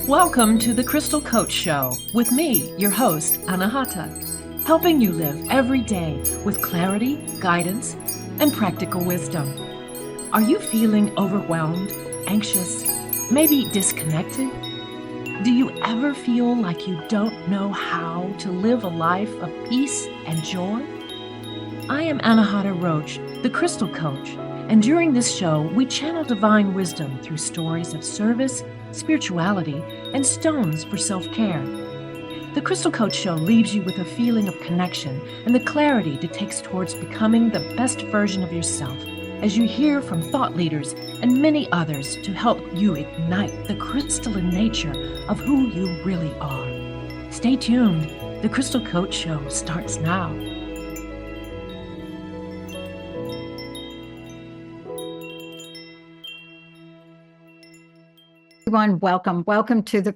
Welcome to the Crystal Coach Show with me, your host, Anahata, helping you live every day with clarity, guidance, and practical wisdom. Are you feeling overwhelmed, anxious, maybe disconnected? Do you ever feel like you don't know how to live a life of peace and joy? I am Anahata Roach, the Crystal Coach, and during this show, we channel divine wisdom through stories of service, spirituality, and stones for self-care. The Crystal Coach Show leaves you with a feeling of connection and the clarity that takes towards becoming the best version of yourself as you hear from thought leaders and many others to help you ignite the crystalline nature of who you really are. Stay tuned. The Crystal Coach Show starts now. Everyone, welcome to the,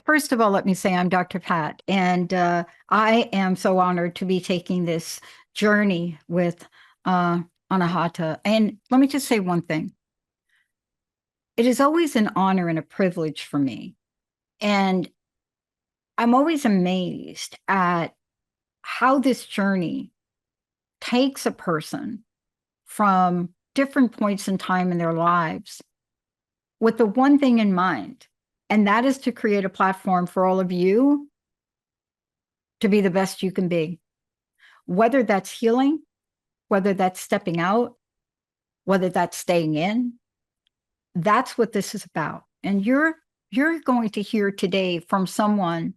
first of all, let me say I'm Dr. Pat, and I am so honored to be taking this journey with Anahata. And let me just say one thing. It is always an honor and a privilege for me. And I'm always amazed at how this journey takes a person from different points in time in their lives with the one thing in mind, and that is to create a platform for all of you to be the best you can be. Whether that's healing, whether that's stepping out, whether that's staying in, that's what this is about. And you're going to hear today from someone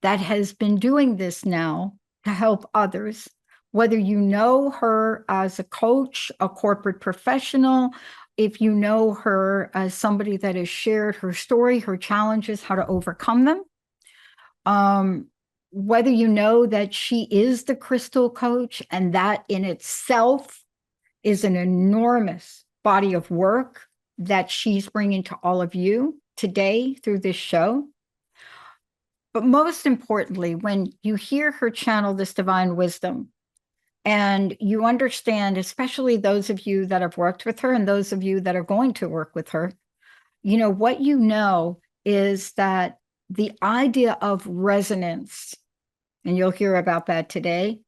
that has been doing this now to help others, whether you know her as a coach, a corporate professional, if you know her as somebody that has shared her story, her challenges, how to overcome them, whether you know that she is the Crystal Coach, and that in itself is an enormous body of work that she's bringing to all of you today through this show. But most importantly, when you hear her channel this divine wisdom, and you understand, especially those of you that have worked with her and those of you that are going to work with her, what you know is that the idea of resonance, and you'll hear about that today,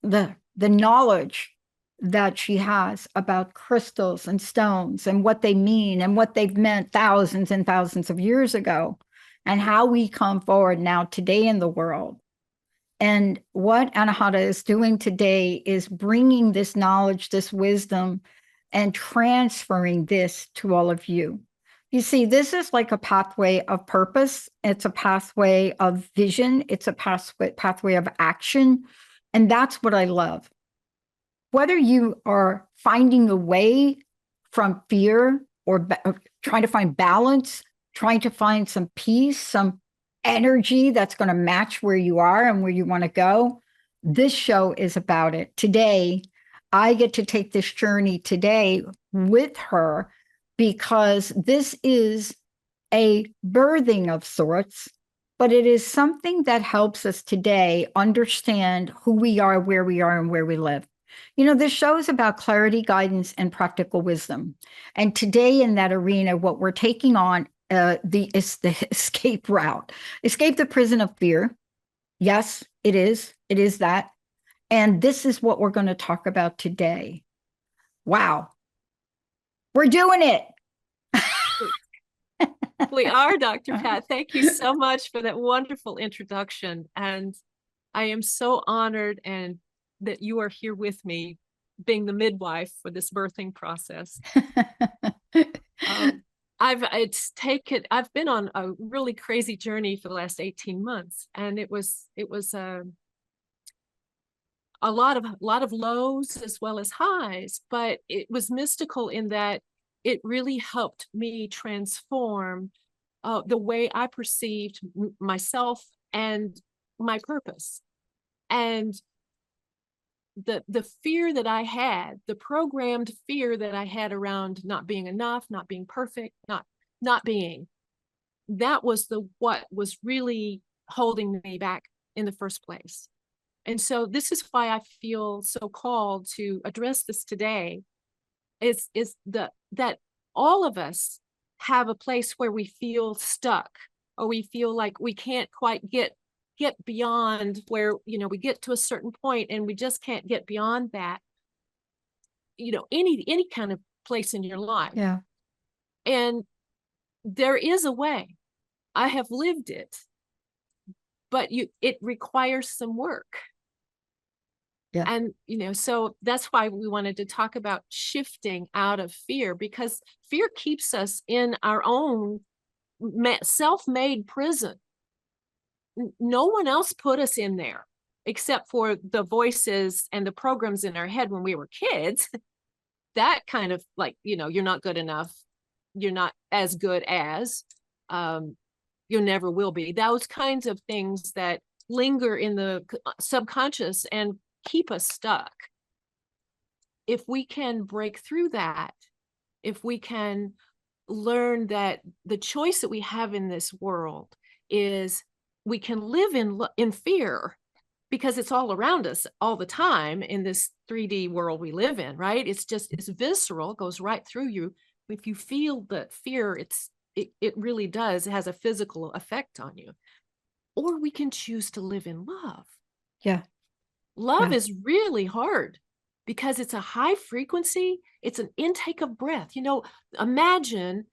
the knowledge that she has about crystals and stones and what they mean and what they've meant thousands and thousands of years ago, and how we come forward now today in the world. And what Anahata is doing today is bringing this knowledge, this wisdom, and transferring this to all of you. You see, this is like a pathway of purpose. It's a pathway of vision. It's a pathway of action. And that's what I love. Whether you are finding a way from fear or trying to find balance, trying to find some peace, some energy that's going to match where you are and where you want to go, this show is about it. Today, I get to take this journey today with her because this is a birthing of sorts, but it is something that helps us today understand who we are, and where we live. This show is about clarity, guidance, and practical wisdom. And today in that arena, what we're taking on the escape route. Escape the prison of fear. Yes, it is. It is that. And this is what we're going to talk about today. Wow. We're doing it. We are, Dr. Pat. Thank you so much for that wonderful introduction. And I am so honored and that you are here with me, being the midwife for this birthing process. I've been on a really crazy journey for the last 18 months, and it was a lot of lows as well as highs, but it was mystical in that it really helped me transform the way I perceived myself and my purpose. And the fear that I had, the programmed fear that I had around not being enough, not being perfect, not being, that was what was really holding me back in the first place. And so this is why I feel so called to address this today, that all of us have a place where we feel stuck or we feel like we can't quite get beyond where, we get to a certain point and we just can't get beyond that, any kind of place in your life. Yeah. And there is a way. I have lived it, but it requires some work. Yeah. And, so that's why we wanted to talk about shifting out of fear, because fear keeps us in our own self-made prison. No one else put us in there except for the voices and the programs in our head when we were kids. That kind of like, you're not good enough. You're not as good as, you never will be. Those kinds of things that linger in the subconscious and keep us stuck. If we can break through that, if we can learn that the choice that we have in this world is we can live in fear, because it's all around us all the time in this 3D world we live in, right? It's visceral, it goes right through you. If you feel that fear, it really does, it has a physical effect on you. Or we can choose to live in love. Yeah. Love is really hard because it's a high frequency, it's an intake of breath. Imagine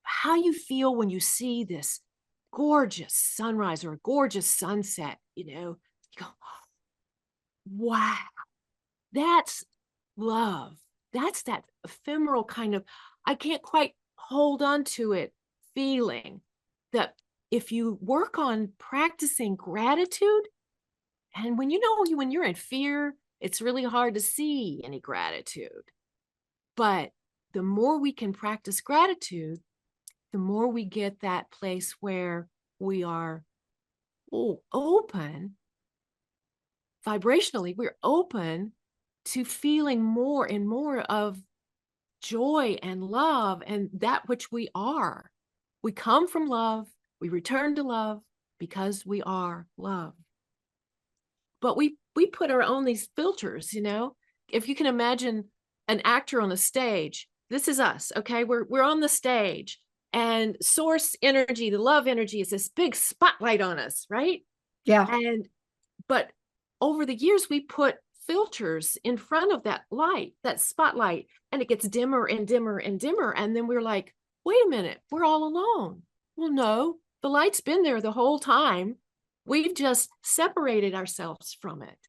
how you feel when you see this gorgeous sunrise or a gorgeous sunset. You go, wow, that's love. That's that ephemeral kind of, I can't quite hold on to it feeling. That if you work on practicing gratitude, and when you're in fear, it's really hard to see any gratitude. But the more we can practice gratitude, the more we get that place where we are open, vibrationally, we're open to feeling more and more of joy and love and that which we are. We come from love, we return to love because we are love. But we put our own these filters, If you can imagine an actor on a stage, this is us, okay? We're on the stage, and source energy, the love energy, is this big spotlight on us, right? Yeah. But over the years, we put filters in front of that light, that spotlight, and it gets dimmer and dimmer and dimmer. And then we're like, wait a minute, we're all alone. Well, no, the light's been there the whole time. We've just separated ourselves from it.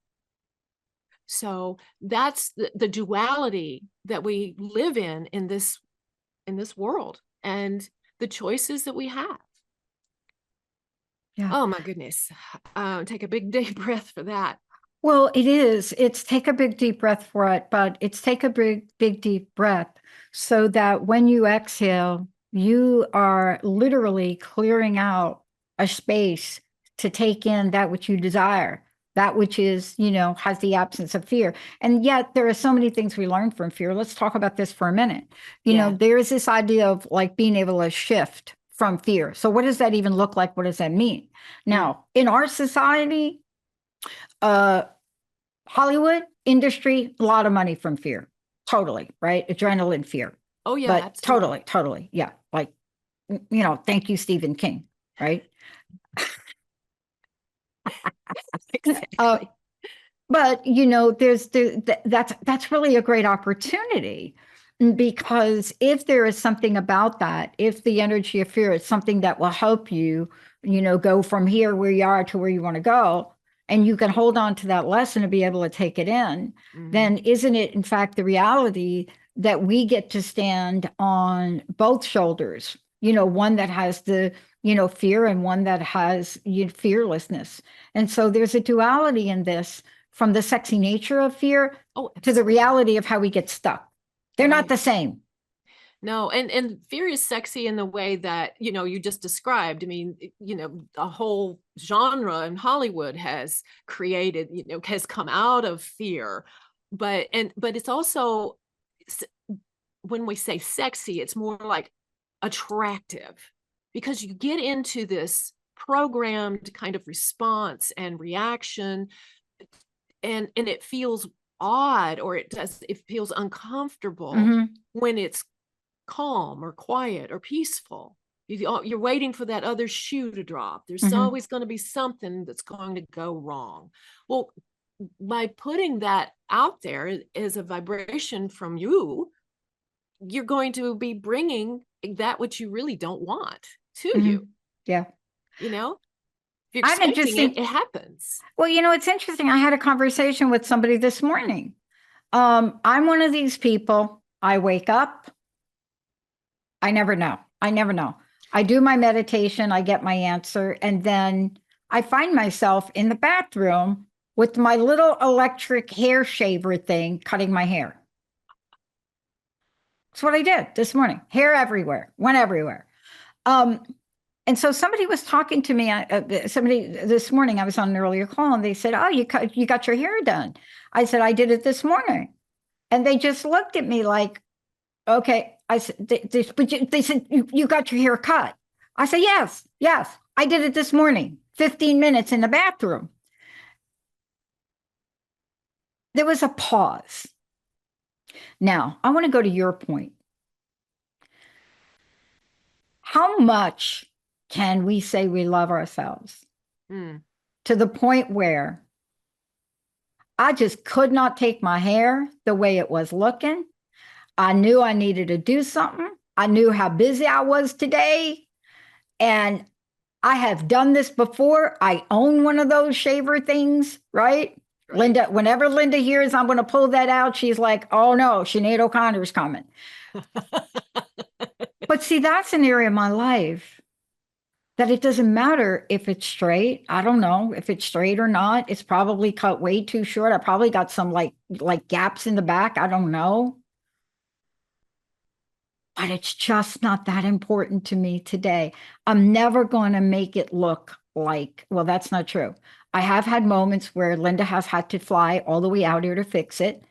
So that's the duality that we live in this world, and the choices that we have. Yeah. Oh my goodness. Take a big deep breath for that. Well, it is. It's take a big deep breath for it, but it's take a big deep breath so that when you exhale, you are literally clearing out a space to take in that which you desire, that which is, has the absence of fear. And yet there are so many things we learn from fear. Let's talk about this for a minute. There is this idea of like being able to shift from fear. So what does that even look like? What does that mean? Now, in our society, Hollywood industry, a lot of money from fear. Totally, right? Adrenaline fear. Oh, yeah, but absolutely. Totally. Yeah. Like, thank you, Stephen King, right? Exactly. But there's that's really a great opportunity, because if there is something about that, if the energy of fear is something that will help you, go from here where you are to where you want to go, and you can hold on to that lesson and be able to take it in, then isn't it in fact the reality that we get to stand on both shoulders? One that has the fear and one that has fearlessness. And so there's a duality in this, from the sexy nature of fear to the reality of how we get stuck. They're not the same. No, and fear is sexy in the way that, you just described. I mean, a whole genre in Hollywood has created, has come out of fear. But it's also, when we say sexy, it's more like attractive, because you get into this programmed kind of response and reaction, and it feels odd, or it feels uncomfortable when it's calm or quiet or peaceful. You're waiting for that other shoe to drop. There's Mhm. always going to be something that's going to go wrong. Well, by putting that out there as a vibration from you, you're going to be bringing that which you really don't want to Mhm. you. Yeah. You know, if you're I'm expecting it, interesting. it happens. Well, it's interesting. I had a conversation with somebody this morning. I'm one of these people. I wake up. I never know. I never know. I do my meditation. I get my answer. And then I find myself in the bathroom with my little electric hair shaver thing cutting my hair. That's what I did this morning. Hair everywhere, went everywhere. And so somebody was talking to me. Somebody this morning. I was on an earlier call, and they said, "Oh, you got your hair done." I said, "I did it this morning," and they just looked at me like, "Okay." I said, "They said you got your hair cut." I said, "Yes, yes, I did it this morning. 15 minutes in the bathroom." There was a pause. Now I want to go to your point. How much can we say we love ourselves to the point where I just could not take my hair the way it was looking? I knew I needed to do something. I knew how busy I was today. And I have done this before. I own one of those shaver things, right? Linda, whenever Linda hears I'm going to pull that out, she's like, "Oh no, Sinead O'Connor's coming." But see, that's an area of my life that it doesn't matter if it's straight. I don't know if it's straight or not. It's probably cut way too short. I probably got some like gaps in the back. I don't know. But it's just not that important to me today. I'm never going to make it look like, well, that's not true. I have had moments where Linda has had to fly all the way out here to fix it.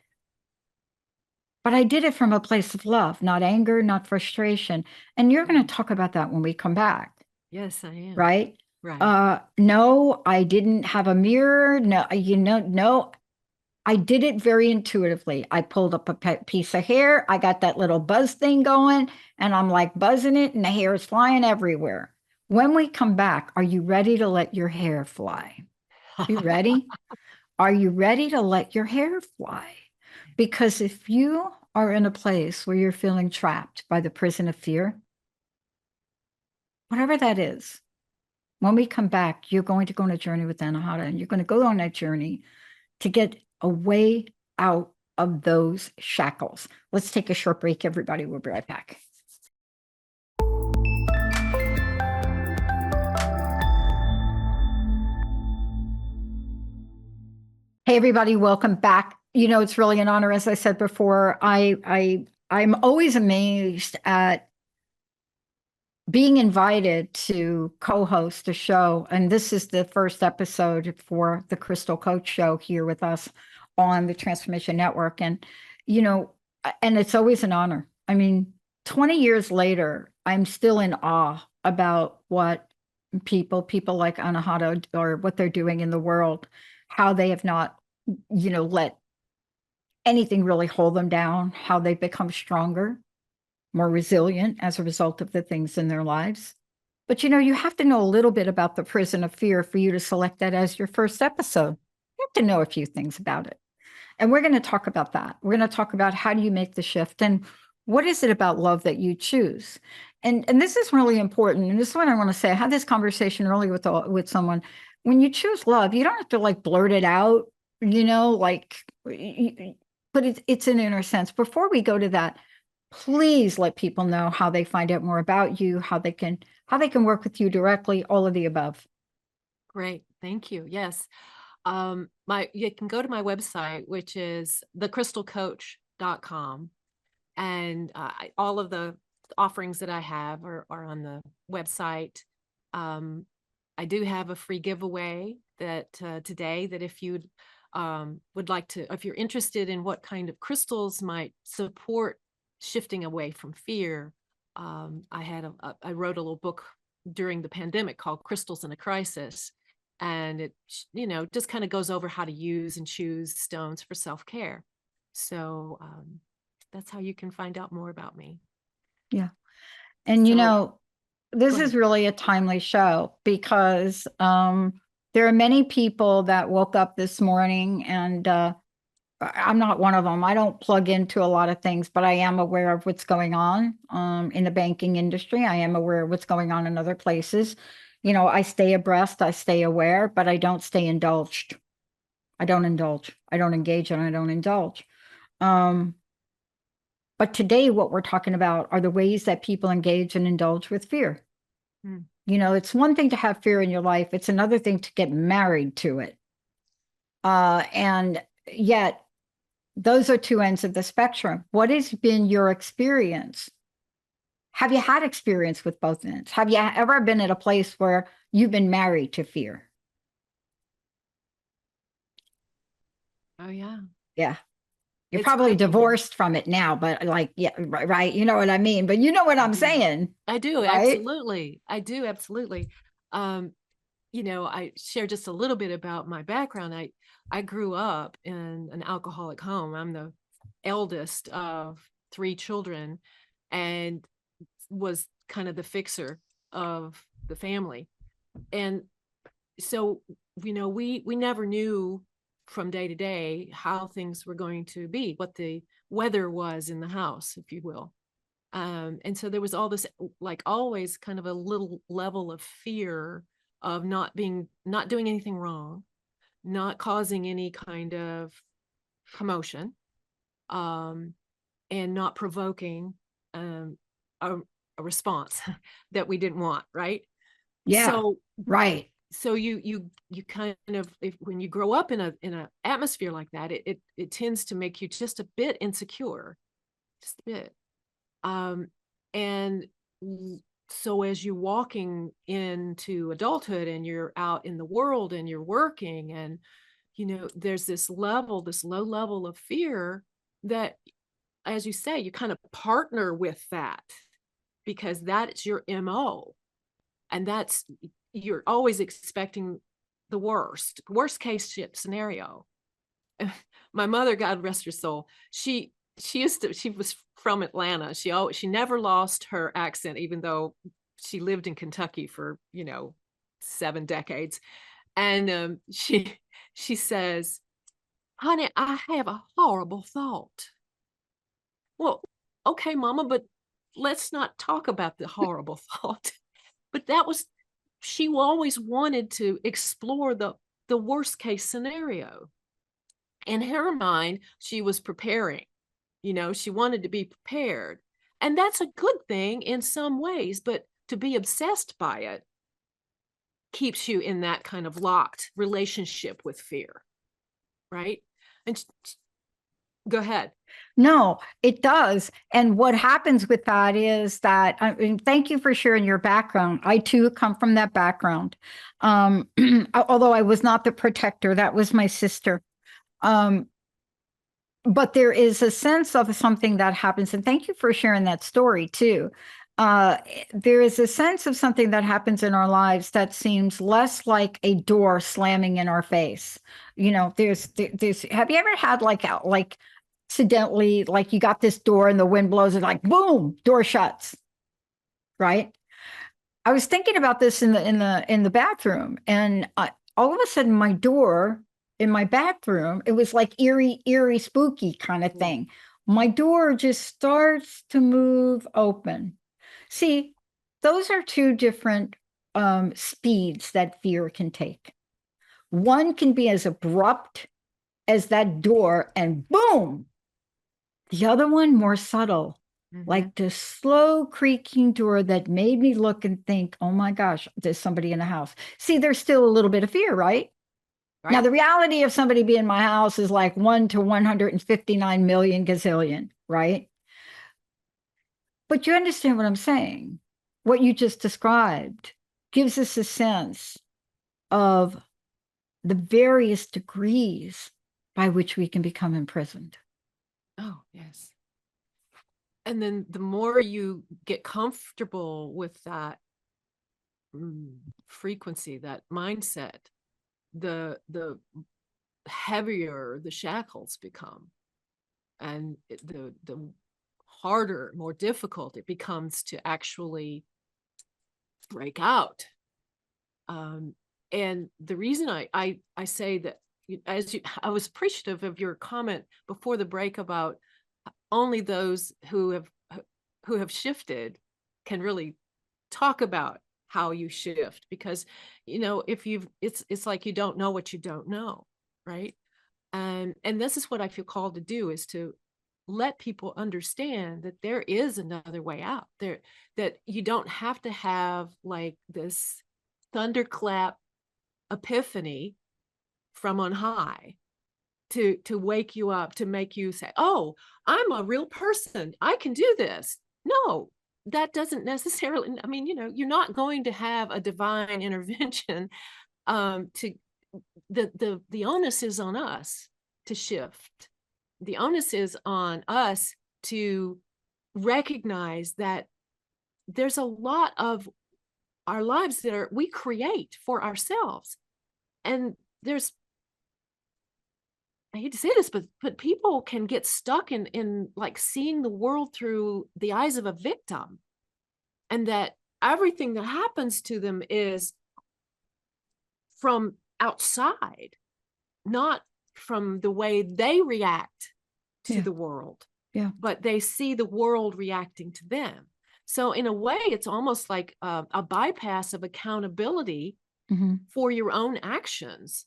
But I did it from a place of love, not anger, not frustration. And you're going to talk about that when we come back. Yes, I am. Right? Right. No, I didn't have a mirror. No, no, I did it very intuitively. I pulled up a piece of hair. I got that little buzz thing going, and I'm like buzzing it, and the hair is flying everywhere. When we come back, are you ready to let your hair fly? You ready? Are you ready to let your hair fly? Because if you are in a place where you're feeling trapped by the prison of fear, whatever that is, when we come back, you're going to go on a journey with Anahata, and you're going to go on that journey to get a way out of those shackles. Let's take a short break, everybody. We'll be right back. Hey, everybody, welcome back. It's really an honor. As I said before, I'm always amazed at being invited to co-host a show. And this is the first episode for the Crystal Coach Show here with us on the Transformation Network. And, and it's always an honor. I mean, 20 years later, I'm still in awe about what people like Anahata or what they're doing in the world, how they have not, let anything really hold them down, how they've become stronger, more resilient as a result of the things in their lives. But you have to know a little bit about the prison of fear for you to select that as your first episode. You have to know a few things about it. And we're going to talk about that. We're going to talk about how do you make the shift and what is it about love that you choose? And this is really important. And this is what I want to say. I had this conversation earlier with someone. When you choose love, you don't have to like blurt it out, but it's an inner sense. Before we go to that, please let people know how they find out more about you, how they can work with you directly, all of the above. Great. Thank you. Yes. You can go to my website, which is thecrystalcoach.com. And all of the offerings that I have are on the website. I do have a free giveaway that today that if you would like to, if you're interested in what kind of crystals might support shifting away from fear, I wrote a little book during the pandemic called Crystals in a Crisis. And it, just kind of goes over how to use and choose stones for self-care. So that's how you can find out more about me. Yeah. And This ahead. is really a timely show because there are many people that woke up this morning, and I'm not one of them. I don't plug into a lot of things, but I am aware of what's going on in the banking industry. I am aware of what's going on in other places. You know, I stay abreast, I stay aware, but I don't stay indulged. I don't indulge. I don't engage and I don't indulge. Um, but today, what we're talking about are the ways that people engage and indulge with fear. Mm. You know, it's one thing to have fear in your life, it's another thing to get married to it. And yet, those are two ends of the spectrum. What has been your experience? Have you had experience with both ends? Have you ever been at a place where you've been married to fear? Oh yeah. Yeah. You're It's probably crazy. divorced from it now, but like, yeah, right. You know what I mean? But you know what I I'm do. saying, I do, right? absolutely. I do, absolutely. Um, I share just a little bit about my background. I grew up in an alcoholic home. I'm the eldest of three children and was kind of the fixer of the family. And so, we never knew from day to day how things were going to be, what the weather was in the house, if you will. And so there was all this, like always, kind of a little level of fear of not doing anything wrong, not causing any kind of commotion, um, and not provoking um, a, a response that we didn't want, right? Yeah, So, right. so you kind of, when you grow up in a atmosphere like that, it tends to make you just a bit insecure, just a bit. Um, and so as you're walking into adulthood and you're out in the world and you're working, and there's this low level of fear that, as you say, you kind of partner with that because that's your MO. And you're always expecting the worst case scenario. My mother, God rest her soul, she was from Atlanta. She never lost her accent, even though she lived in Kentucky for 7 decades. And she says, "Honey, I have a horrible thought." Well, okay, Mama, but let's not talk about the horrible thought. But she always wanted to explore the worst case scenario. In her mind, she was preparing. She wanted to be prepared. And that's a good thing in some ways, but to be obsessed by it keeps you in that kind of locked relationship with fear, right? And go ahead. No, it does. And what happens with that is that, I mean, thank you for sharing your background. I too come from that background. Although I was not the protector, that was my sister. Um, but there is a sense of something that happens. And thank you for sharing that story too. There is a sense of something that happens in our lives that seems less like a door slamming in our face. You know, there's, have you ever had like accidentally, like you got this door and the wind blows it, like boom, door shuts, right? I was thinking about this in the bathroom, and all of a sudden my door in my bathroom, it was like eerie, spooky kind of thing. My door just starts to move open. See, those are two different speeds that fear can take. One can be as abrupt as that door, and boom. The other one more subtle, Mm-hmm. like the slow creaking door that made me look and think, oh my gosh, there's somebody in the house. See, there's still a little bit of fear, right? Now, Right. the reality of somebody being in my house is like 1 to 159 million gazillion, right? But you understand what I'm saying. What you just described gives us a sense of the various degrees by which we can become imprisoned. Oh, yes. And then the more you get comfortable with that frequency, that mindset, the heavier the shackles become, and the harder, more difficult it becomes to actually break out. And the reason I say that, I was appreciative of your comment before the break about only those who have shifted can really talk about how you shift, because if it's like you don't know what you don't know, right? And this is what I feel called to do, is to let people understand that there is another way out there, that you don't have to have like this thunderclap epiphany from on high to wake you up, to make you say, oh, I'm a real person, I can do this. No, that doesn't necessarily, I mean, you're not going to have a divine intervention. To the onus is on us to shift. The onus is on us to recognize that there's a lot of our lives that we create for ourselves. And I hate to say this, but people can get stuck in like seeing the world through the eyes of a victim, and that everything that happens to them is from outside, not from the way they react to the world. Yeah. But they see the world reacting to them. So in a way, it's almost like a bypass of accountability for your own actions,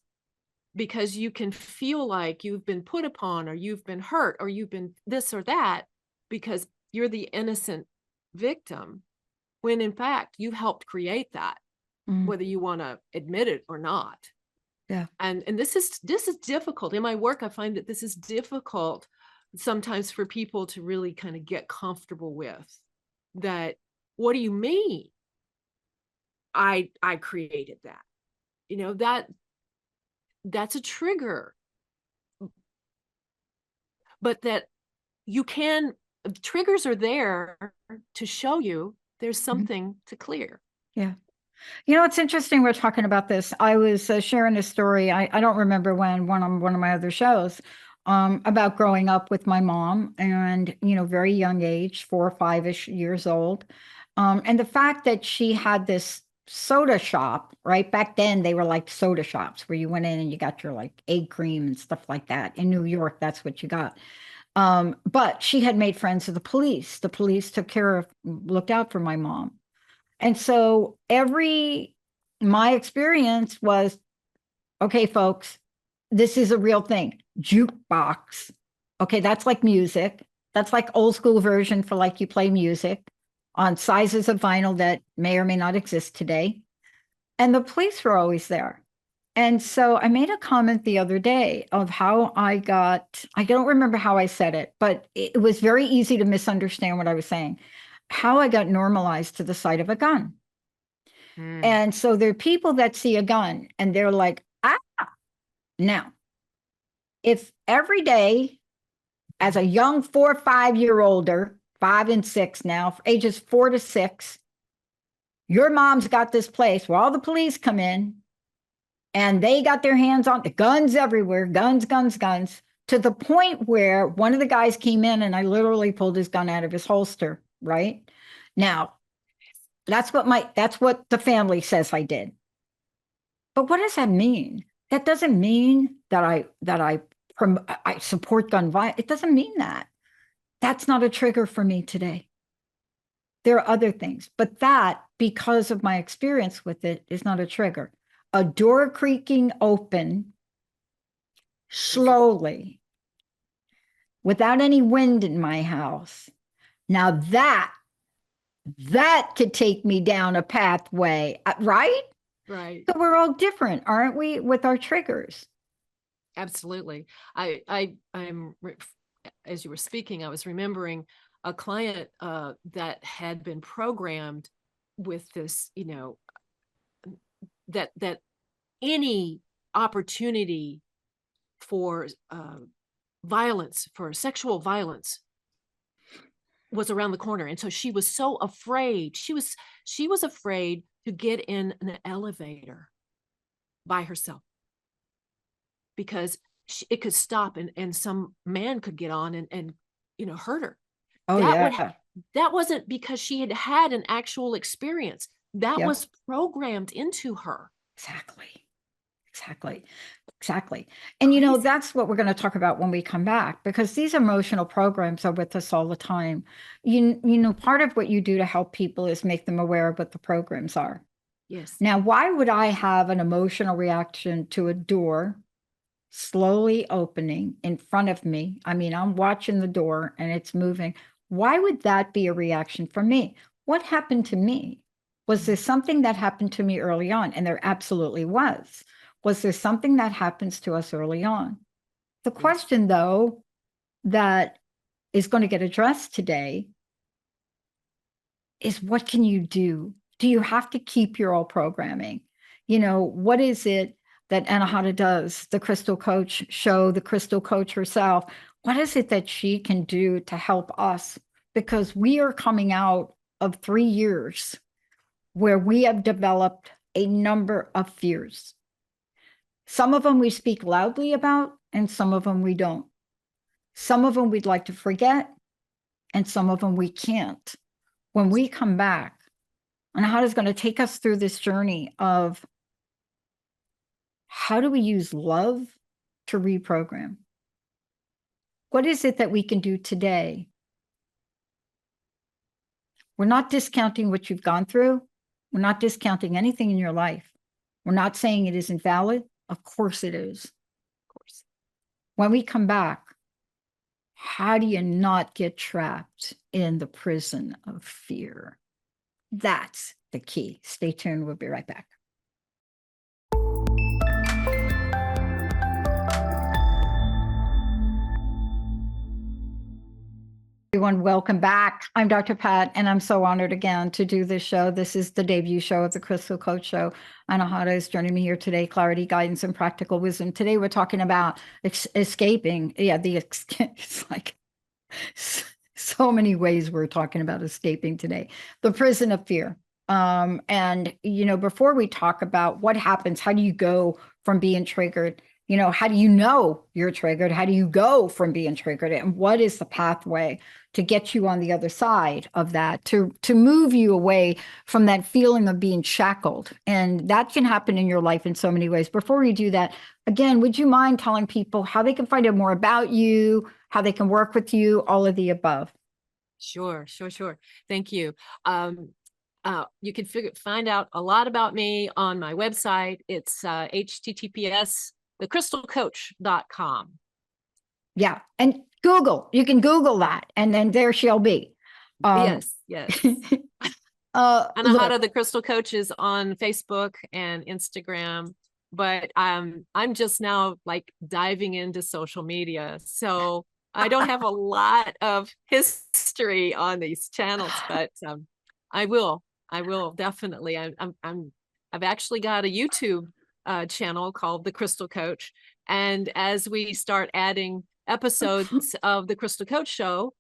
because you can feel like you've been put upon, or you've been hurt, or you've been this or that, because you're the innocent victim, when in fact you helped create that, whether you want to admit it or not. Yeah. And this is difficult. In my work, I find that this is difficult sometimes for people to really kind of get comfortable with. That, what do you mean I created that? That's a trigger. But that triggers are there to show you there's something to clear. Yeah. It's interesting we're talking about this. I was sharing a story, I don't remember when, one of my other shows, about growing up with my mom, and, very young age, 4 or 5-ish years old. And the fact that she had this soda shop, right? Back then they were like soda shops where you went in and you got your like egg cream and stuff like that. In New York, that's what you got. But she had made friends with the police. The police looked out for my mom. And so my experience was, okay, folks, this is a real thing. Jukebox. Okay, that's like music. That's like old school version for like you play music on sizes of vinyl that may or may not exist today. And the police were always there. And so I made a comment the other day of how I don't remember how I said it, but it was very easy to misunderstand what I was saying. How I got normalized to the sight of a gun. And so there are people that see a gun and they're like, ah. Now, if every day as a young 4 or 5-year-older, 5 and 6 now, ages 4 to 6, your mom's got this place where all the police come in and they got their hands on the guns everywhere, guns, to the point where one of the guys came in and I literally pulled his gun out of his holster, right? Now, that's what the family says I did. But what does that mean? That doesn't mean that I support gun violence. It doesn't mean that. That's not a trigger for me today. There are other things, but that, because of my experience with it, is not a trigger. A door creaking open slowly without any wind in my house. Now that could take me down a pathway, right? Right. So we're all different, aren't we, with our triggers? Absolutely. I'm as you were speaking, I was remembering a client that had been programmed with this, that any opportunity for violence, for sexual violence, was around the corner. And so she was so afraid. She was afraid to get in an elevator by herself, because it could stop and some man could get on and hurt her. Oh, yeah. That wasn't because she had an actual experience. That Yep. was programmed into her. Exactly. And you know, Crazy. that's what we're going to talk about when we come back, because these emotional programs are with us all the time. You know, part of what you do to help people is make them aware of what the programs are. Yes. Now, why would I have an emotional reaction to a door slowly opening in front of me? I mean, I'm watching the door and it's moving. Why would that be a reaction from me? What happened to me? Was there something that happened to me early on? And there absolutely was. Was there something that happens to us early on? The question, though, that is going to get addressed today is, what can you do? Do you have to keep your old programming? You know, what is it that Anahata does, the Crystal Coach show, the Crystal Coach herself? What is it that she can do to help us? Because we are coming out of 3 years where we have developed a number of fears. Some of them we speak loudly about, and some of them we don't. Some of them we'd like to forget, and some of them we can't. When we come back, Anahata is going to take us through this journey of how do we use love to reprogram? What is it that we can do today? We're not discounting what you've gone through. We're not discounting anything in your life. We're not saying it isn't valid. Of course it is. Of course. When we come back, how do you not get trapped in the prison of fear? That's the key. Stay tuned. We'll be right back. Everyone, welcome back. I'm Dr. Pat, and I'm so honored again to do this show. This is the debut show of the Crystal Coach Show. Anahata is joining me here today. Clarity, guidance, and practical wisdom. Today, we're talking about escaping. Yeah, it's like so many ways we're talking about escaping today. The prison of fear. And, you know, before we talk about what happens, how do you go from being triggered? You know, how do you know you're triggered? How do you go from being triggered? And what is the pathway to get you on the other side of that, to move you away from that feeling of being shackled? And that can happen in your life in so many ways. Before we do that, again, would you mind telling people how they can find out more about you, how they can work with you, all of the above? Sure. Thank you. You can find out a lot about me on my website. It's https thecrystalcoach.com. Yeah. And Google, you can Google that, and then there she'll be. Yes. Anahata Look, the Crystal Coach is on Facebook and Instagram, but I'm just now like diving into social media. So I don't have a lot of history on these channels, but I will definitely. I've actually got a YouTube channel called The Crystal Coach, and as we start adding episodes of the Crystal Coach Show,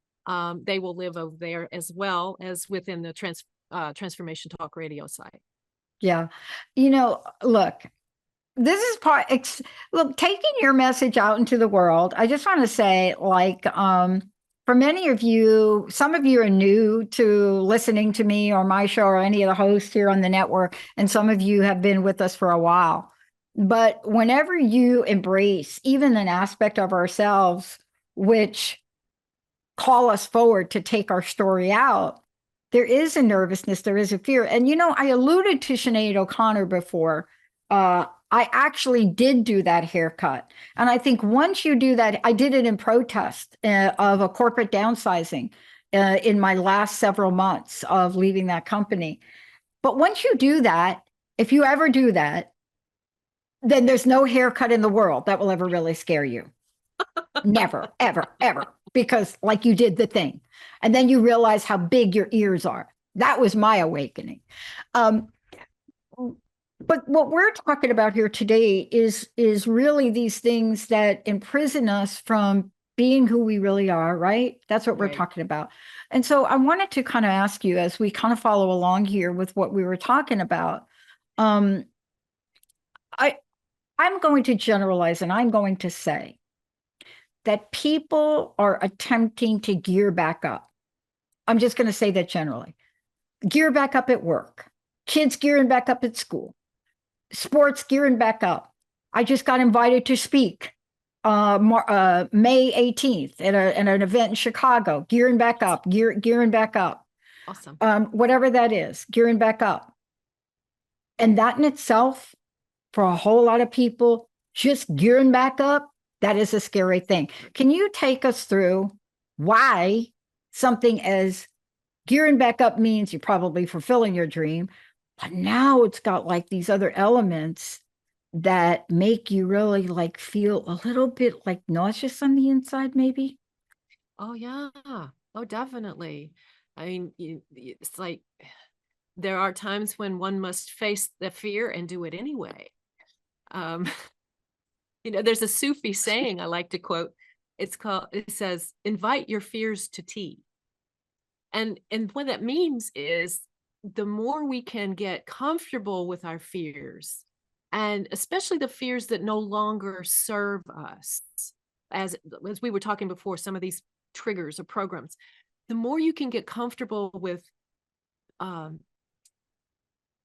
they will live over there as well as within the Transformation Talk Radio site. yeah. You know, look, this is look, taking your message out into the world. I just want to say, like, for many of you, some of you are new to listening to me or my show or any of the hosts here on the network, and some of you have been with us for a while. But whenever you embrace even an aspect of ourselves which call us forward to take our story out, there is a nervousness, there is a fear. And, you know, I alluded to Sinead O'Connor before. I actually did do that haircut. And I think once you do that, I did it in protest of a corporate downsizing in my last several months of leaving that company. But once you do that, if you ever do that, then there's no haircut in the world that will ever really scare you. Never, ever, ever. Because like you did the thing. And then you realize how big your ears are. That was my awakening. But what we're talking about here today is really these things that imprison us from being who we really are, right? That's what we're talking about. And so I wanted to kind of ask you, as we kind of follow along here with what we were talking about, I'm going to generalize, and I'm going to say that people are attempting to gear back up. I'm just going to say that generally. Gear back up at work, Kids gearing back up at school, sports gearing back up. I just got invited to speak May 18th at an event in Chicago, gearing back up, gearing back up. Awesome. Whatever that is, gearing back up. And that in itself, for a whole lot of people, just gearing back up, that is a scary thing. Can you take us through why something as gearing back up means you're probably fulfilling your dream, but now it's got like these other elements that make you really like feel a little bit like nauseous on the inside, maybe? Oh, yeah. Oh, definitely. I mean, it's like there are times when one must face the fear and do it anyway. Um, there's a Sufi saying I like to quote. It says, invite your fears to tea. And what that means is the more we can get comfortable with our fears, and especially the fears that no longer serve us, as we were talking before, some of these triggers or programs, the more you can get comfortable with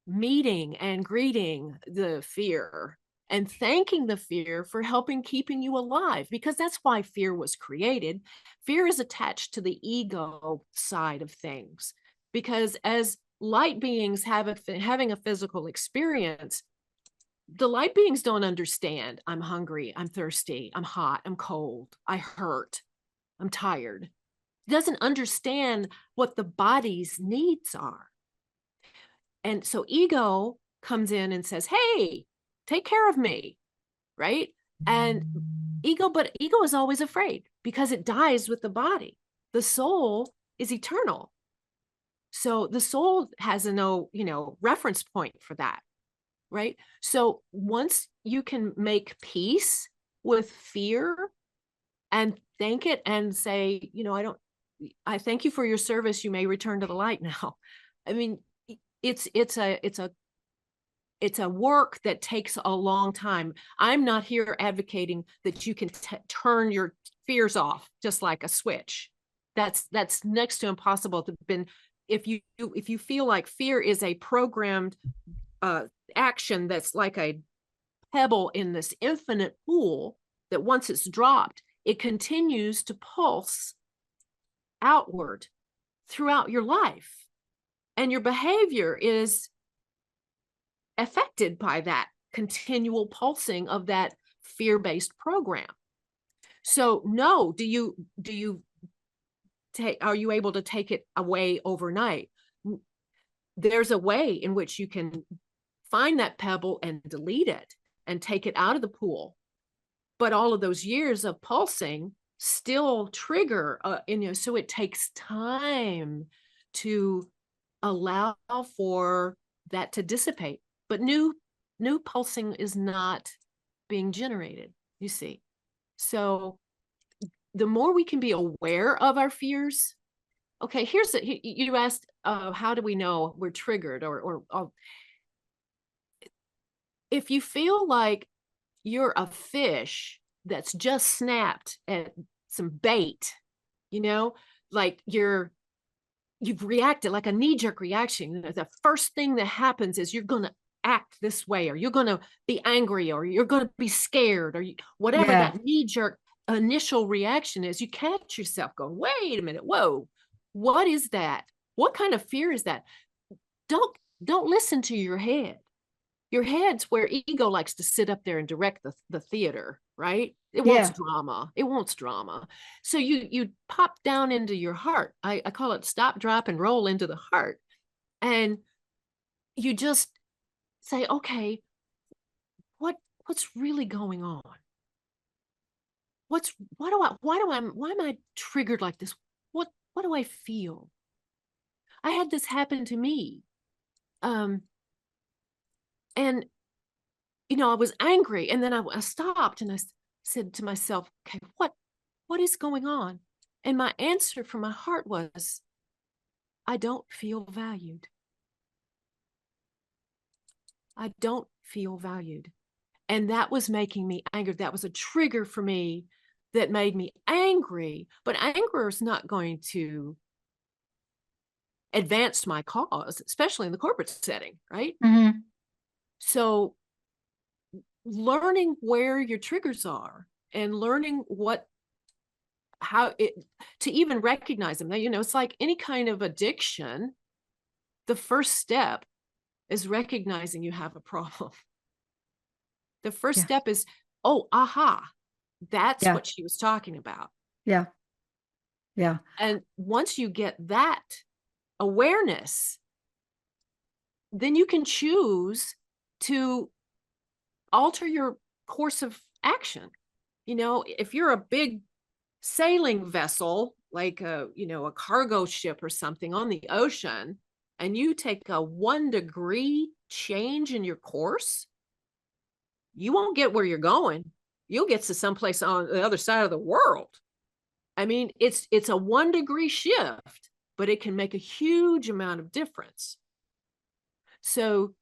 meeting and greeting the fear and thanking the fear for helping keeping you alive, because that's why fear was created. Fear is attached to the ego side of things, because as light beings having a physical experience, the light beings don't understand I'm hungry, I'm thirsty, I'm hot, I'm cold, I hurt, I'm tired. It doesn't understand what the body's needs are. And so ego comes in and says, hey, take care of me, right? And but ego is always afraid because it dies with the body. The soul is eternal. So the soul has no, reference point for that, right? So once you can make peace with fear and thank it and say, I thank you for your service. You may return to the light now. I mean, it's a work that takes a long time. I'm not here advocating that you can turn your fears off just like a switch. That's next to impossible if you feel like fear is a programmed action that's like a pebble in this infinite pool that once it's dropped, it continues to pulse outward throughout your life. And your behavior is affected by that continual pulsing of that fear-based program. So no, are you able to take it away overnight? There's a way in which you can find that pebble and delete it and take it out of the pool. But all of those years of pulsing still trigger, so it takes time to allow for that to dissipate. But new pulsing is not being generated, you see. So the more we can be aware of our fears. Okay, you asked, how do we know we're triggered or if you feel like you're a fish that's just snapped at some bait, like you've reacted like a knee-jerk reaction. The first thing that happens is you're going to act this way, or you're going to be angry, or you're going to be scared, or whatever that knee-jerk initial reaction is. You catch yourself going, wait a minute, whoa, what is that? What kind of fear is that? Don't listen to your head. Your head's where ego likes to sit up there and direct the theater, right? It wants drama. It wants drama. So you pop down into your heart. I call it stop, drop, and roll into the heart. And you just say, okay, what's really going on? Why am I triggered like this? What do I feel? I had this happen to me. And I was angry, and then I stopped and I said to myself, okay, what is going on? And my answer from my heart was, I don't feel valued. I don't feel valued. And that was making me angry. That was a trigger for me that made me angry. But anger is not going to advanced my cause, especially in the corporate setting, right? Mm-hmm. So learning where your triggers are and learning to even recognize them. Now, it's like any kind of addiction. The first step is recognizing you have a problem. The first Yeah. step is, oh, aha, that's Yeah. what she was talking about. Yeah. Yeah. And once you get that awareness, then you can choose to alter your course of action. If you're a big sailing vessel, like a cargo ship or something on the ocean, and you take a 1 degree change in your course, you won't get where you're going. You'll get to someplace on the other side of the world. I mean, it's a 1 degree shift, but it can make a huge amount of difference. So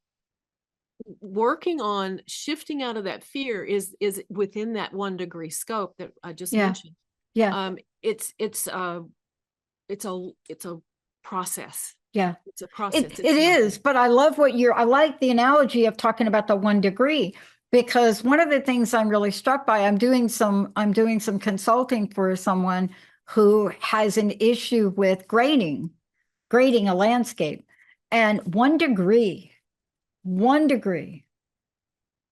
working on shifting out of that fear is within that 1 degree scope that I just mentioned. Yeah. It's a process. Yeah. It's a process. It is, but I like the analogy of talking about the 1 degree, because one of the things I'm really struck by, I'm doing some consulting for someone who has an issue with grading a landscape, and 1 degree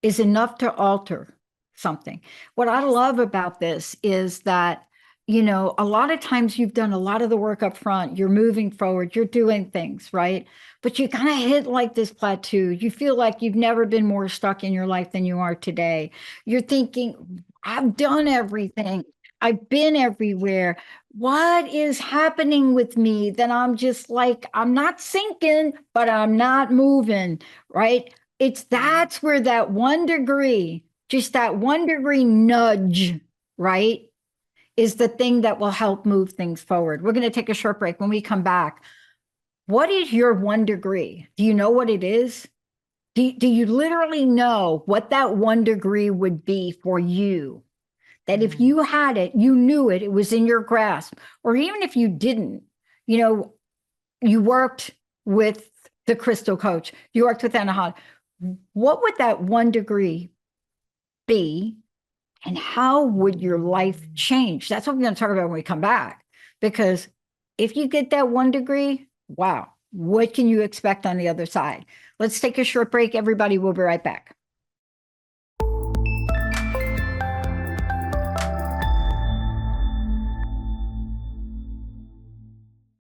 is enough to alter something. What I love about this is that, a lot of times you've done a lot of the work up front, you're moving forward, you're doing things, right? But you kind of hit like this plateau. You feel like you've never been more stuck in your life than you are today. You're thinking, I've done everything. I've been everywhere. What is happening with me? Then I'm just like, I'm not sinking, but I'm not moving, right? That's where that 1 degree, just that 1 degree nudge, right, is the thing that will help move things forward. We're going to take a short break. When we come back, what is your 1 degree? Do you know what it is? Do you literally know what that 1 degree would be for you? That if you had it, you knew it, it was in your grasp. Or even if you didn't, you worked with the crystal coach, you worked with Anahata. What would that 1 degree be? And how would your life change? That's what we're going to talk about when we come back. Because if you get that 1 degree, wow, what can you expect on the other side? Let's take a short break, everybody. We'll be right back.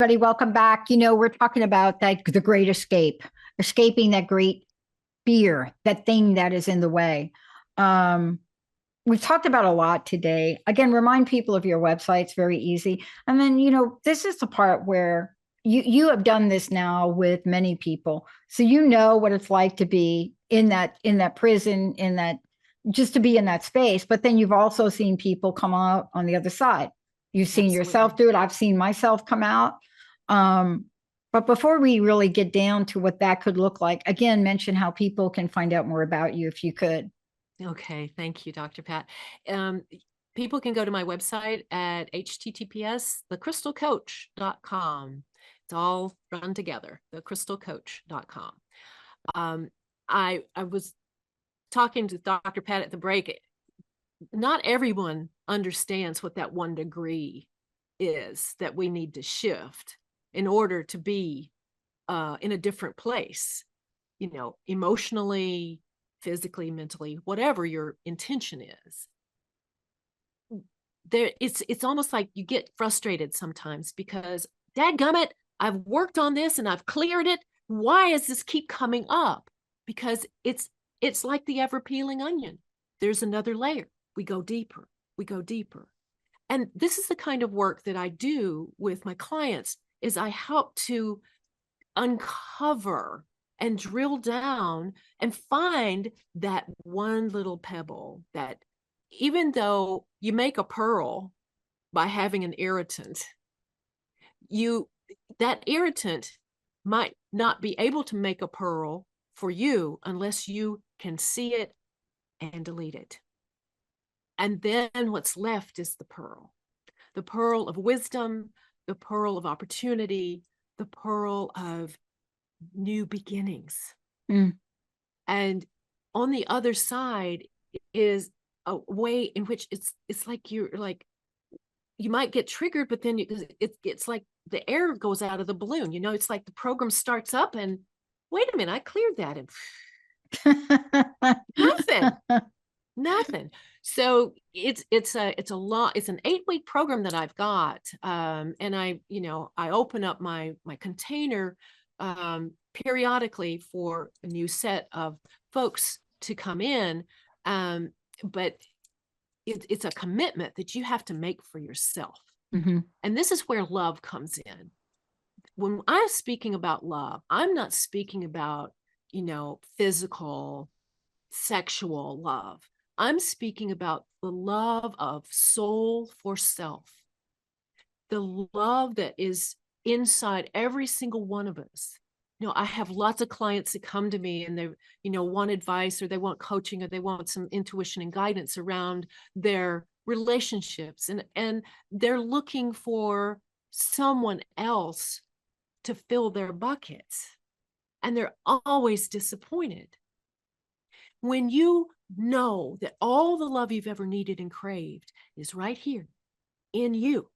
Everybody, welcome back. We're talking about the great escape, escaping that great fear, that thing that is in the way. We've talked about a lot today. Again, remind people of your website. It's very easy. And then, this is the part where you have done this now with many people. So you know what it's like to be in that prison, just to be in that space. But then you've also seen people come out on the other side. You've seen yourself do it. I've seen myself come out. But before we really get down to what that could look like, again, mention how people can find out more about you if you could. Okay, thank you, Dr. Pat. People can go to my website at https://thecrystalcoach.com. It's all run together, thecrystalcoach.com. I was talking to Dr. Pat at the break. Not everyone understands what that 1 degree is that we need to shift in order to be in a different place, emotionally, physically, mentally, whatever your intention is. It's almost like you get frustrated sometimes because, dadgummit, I've worked on this and I've cleared it. Why does this keep coming up? Because it's like the ever peeling onion. There's another layer. We go deeper. We go deeper. And this is the kind of work that I do with my clients, is I help to uncover and drill down and find that one little pebble that, even though you make a pearl by having an irritant, that irritant might not be able to make a pearl for you unless you can see it and delete it. And then what's left is the pearl of wisdom, the pearl of opportunity, the pearl of new beginnings. Mm. And on the other side is a way in which it's like you're like, you might get triggered, but then it's like the air goes out of the balloon. You know, it's like the program starts up and wait a minute, I cleared that and nothing. So it's an 8-week program that I've got. And I open up my container periodically for a new set of folks to come in. But it's a commitment that you have to make for yourself. Mm-hmm. And this is where love comes in. When I'm speaking about love, I'm not speaking about, physical, sexual love. I'm speaking about the love of soul for self, the love that is inside every single one of us. I have lots of clients that come to me and they, want advice or they want coaching or they want some intuition and guidance around their relationships. And they're looking for someone else to fill their buckets. And they're always disappointed. When you know that all the love you've ever needed and craved is right here in you,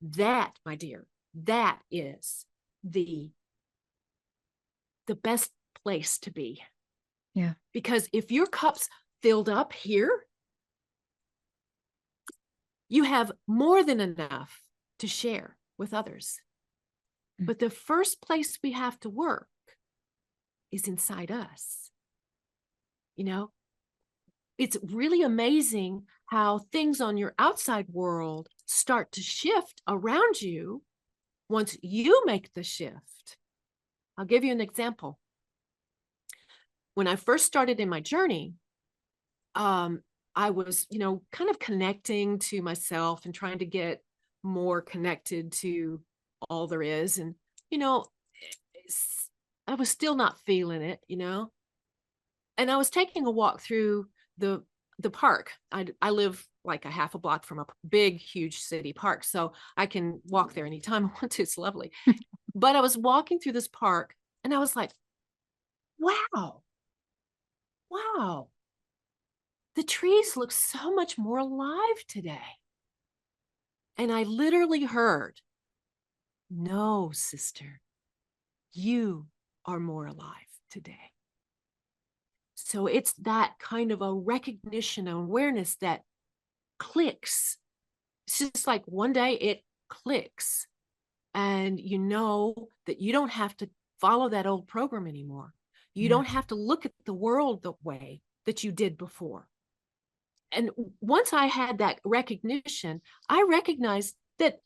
that, my dear, that is the best place to be. Yeah. Because if your cup's filled up here, you have more than enough to share with others. But the first place we have to work is inside us. It's really amazing how things on your outside world start to shift around you once you make the shift. I'll give you an example. When I first started in my journey, I was, kind of connecting to myself and trying to get more connected to all there is. And, I was still not feeling it, and I was taking a walk through the park. I live like a half a block from a big, huge city park, so I can walk there anytime I want to. It's lovely. But I was walking through this park and I was like, wow, the trees look so much more alive today. And I literally heard, no, sister, you are more alive today. So it's that kind of a recognition and awareness that clicks. It's just like one day it clicks and you know that you don't have to follow that old program anymore. You don't have to look at the world the way that you did before. And once I had that recognition, I recognized that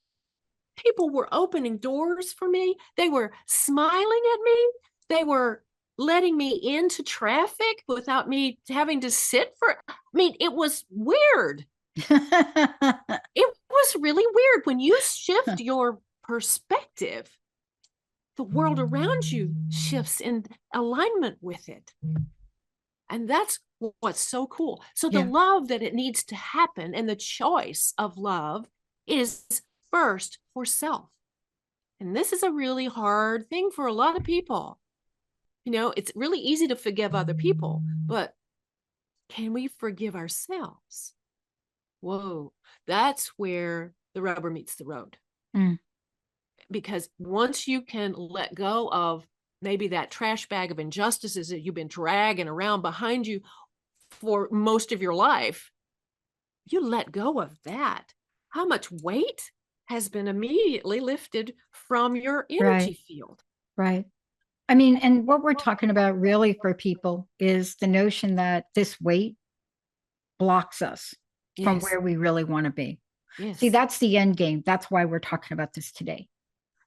people were opening doors for me. They were smiling at me. They were letting me into traffic without me having to sit it was weird. It was really weird. When you shift your perspective, the world around you shifts in alignment with it. And that's what's so cool. So the love that it needs to happen and the choice of love is first for self. And this is a really hard thing for a lot of people. It's really easy to forgive other people, but can we forgive ourselves? Whoa, that's where the rubber meets the road. Because once you can let go of maybe that trash bag of injustices that you've been dragging around behind you for most of your life, you let go of that. How much weight has been immediately lifted from your energy field? Right. I mean, and what we're talking about really for people is the notion that this weight blocks us from where we really want to be. See, that's the end game. That's why we're talking about this today.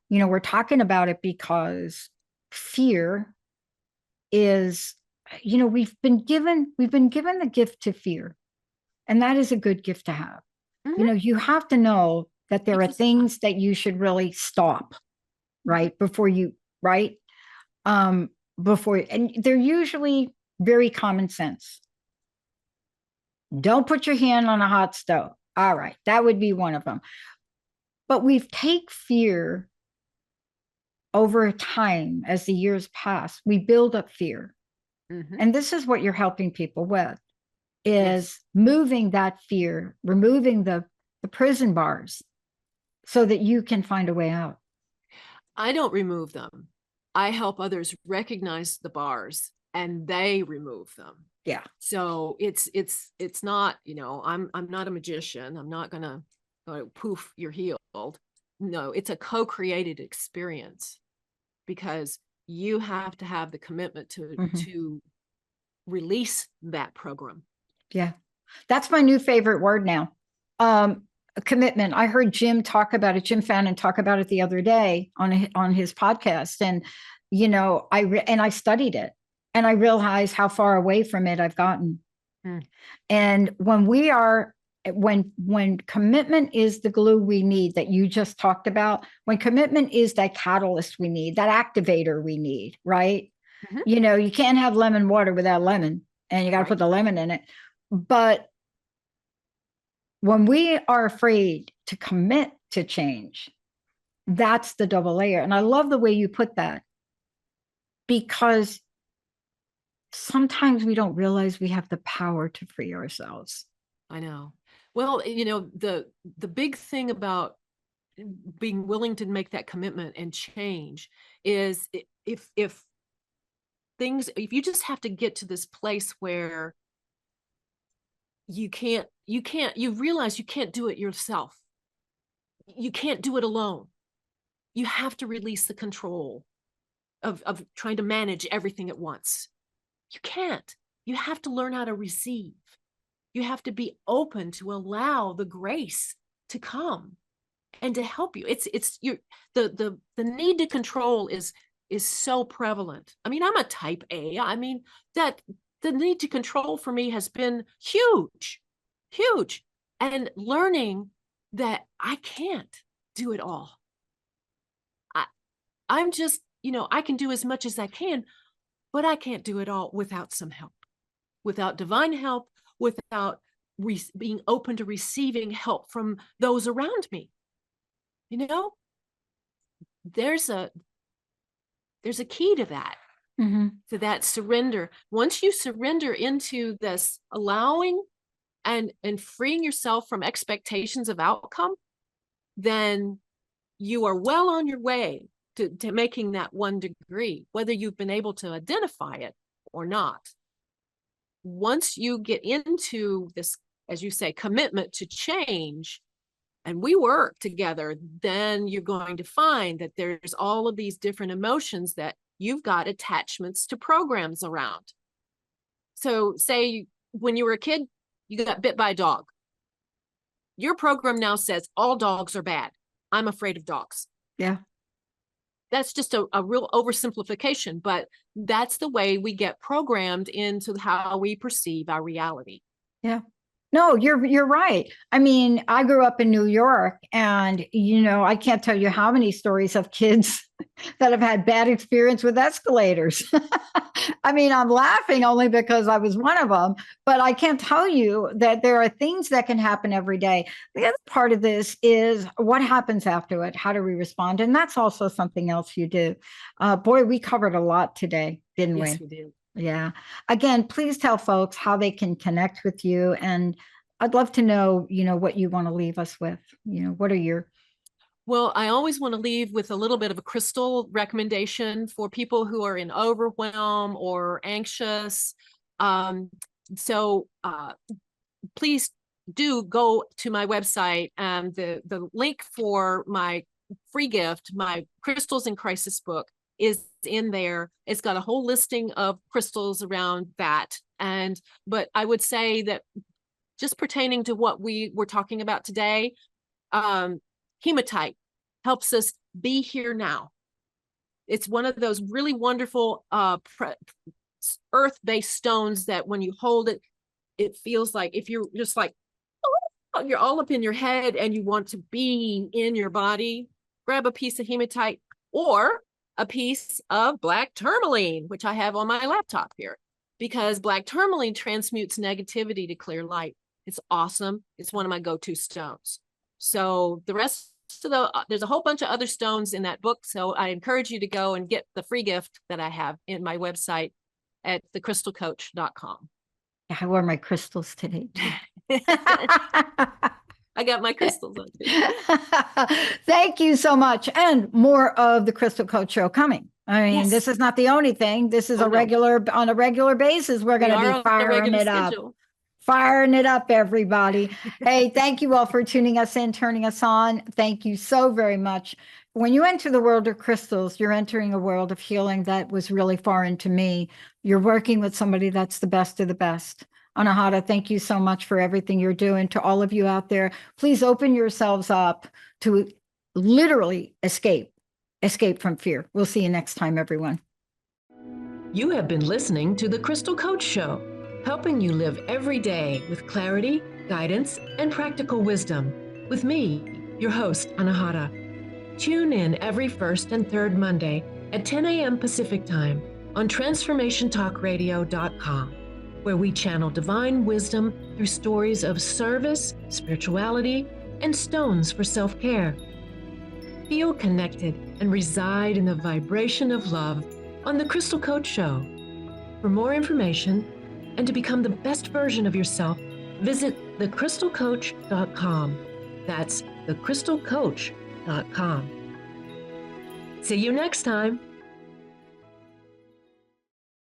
We're talking about it because fear is, we've been given the gift to fear, and that is a good gift to have. You have to know that there are things that you should really stop, right? Before, and they're usually very common sense. Don't put your hand on a hot stove. All right, that would be one of them. But we take fear over time, as the years pass, we build up fear. Mhm. And this is what you're helping people with, is Yes. moving that fear, removing the prison bars so that you can find a way out. I don't remove them. I help others recognize the bars and they remove them. Yeah. So it's not, I'm not a magician. I'm not gonna poof, you're healed. No, it's a co-created experience, because you have to have the commitment to release that program. Yeah. That's my new favorite word now. Commitment. I heard Jim talk about it, Jim Fannin talk about it the other day on his podcast. And, I studied it and I realized how far away from it I've gotten. And when commitment is the glue we need that you just talked about, when commitment is that catalyst we need, that activator we need, right? You can't have lemon water without lemon, and you got to put the lemon in it. But when we are afraid to commit to change, that's the double layer. And I love the way you put that, because sometimes we don't realize we have the power to free ourselves. I know. Well, the big thing about being willing to make that commitment and change is if you just have to get to this place where you realize you can't do it yourself. You can't do it alone. You have to release the control of trying to manage everything at once. You can't. You have to learn how to receive. You have to be open to allow the grace to come and to help you. The need to control is so prevalent. I mean, I'm a type A. I mean, that the need to control for me has been huge. And learning that I can't do it all. I'm just, I can do as much as I can, but I can't do it all without some help, without divine help, without being open to receiving help from those around me. There's a key to that, to that surrender. Once you surrender into this allowing and freeing yourself from expectations of outcome, then you are well on your way to making that 1 degree, whether you've been able to identify it or not. Once you get into this, as you say, commitment to change, and we work together, then you're going to find that there's all of these different emotions that you've got attachments to programs around. So say when you were a kid, you got bit by a dog. Your program now says all dogs are bad. I'm afraid of dogs. Yeah. That's just a real oversimplification, but that's the way we get programmed into how we perceive our reality. Yeah. No, you're right. I mean, I grew up in New York, and I can't tell you how many stories of kids that have had bad experience with escalators. I mean, I'm laughing only because I was one of them, but I can't tell you that there are things that can happen every day. The other part of this is what happens after it. How do we respond? And that's also something else you do. Boy, we covered a lot today, didn't we? Yes, we did. Yeah. Again, please tell folks how they can connect with you. And I'd love to know, what you want to leave us with. What are your... Well, I always want to leave with a little bit of a crystal recommendation for people who are in overwhelm or anxious. So please do go to my website, and the link for my free gift, my Crystals in Crisis book, is in there. It's got a whole listing of crystals around that. But I would say that just pertaining to what we were talking about today, hematite helps us be here now. It's one of those really wonderful earth-based stones that when you hold it, it feels like if you're just like, oh, you're all up in your head and you want to be in your body, grab a piece of hematite or a piece of black tourmaline, which I have on my laptop here, because black tourmaline transmutes negativity to clear light. It's awesome. It's one of my go-to stones. So the rest of there's a whole bunch of other stones in that book. So I encourage you to go and get the free gift that I have in my website at thecrystalcoach.com. I wore my crystals today. I got my crystals on too. Thank you so much. And more of the Crystal Coach Show coming. I mean, Yes. This is not the only thing. This is on a regular basis. We're going to be firing it up. Firing it up, everybody. Hey, thank you all for tuning us in, turning us on. Thank you so very much. When you enter the world of crystals, you're entering a world of healing that was really foreign to me. You're working with somebody that's the best of the best. Anahata, thank you so much for everything you're doing. To all of you out there, please open yourselves up to literally escape from fear. We'll see you next time, everyone. You have been listening to The Crystal Coach Show, helping you live every day with clarity, guidance, and practical wisdom. With me, your host, Anahata. Tune in every first and third Monday at 10 a.m. Pacific Time on TransformationTalkRadio.com, where we channel divine wisdom through stories of service, spirituality, and stones for self-care. Feel connected and reside in the vibration of love on The Crystal Coach Show. For more information and to become the best version of yourself, visit thecrystalcoach.com. That's thecrystalcoach.com. See you next time.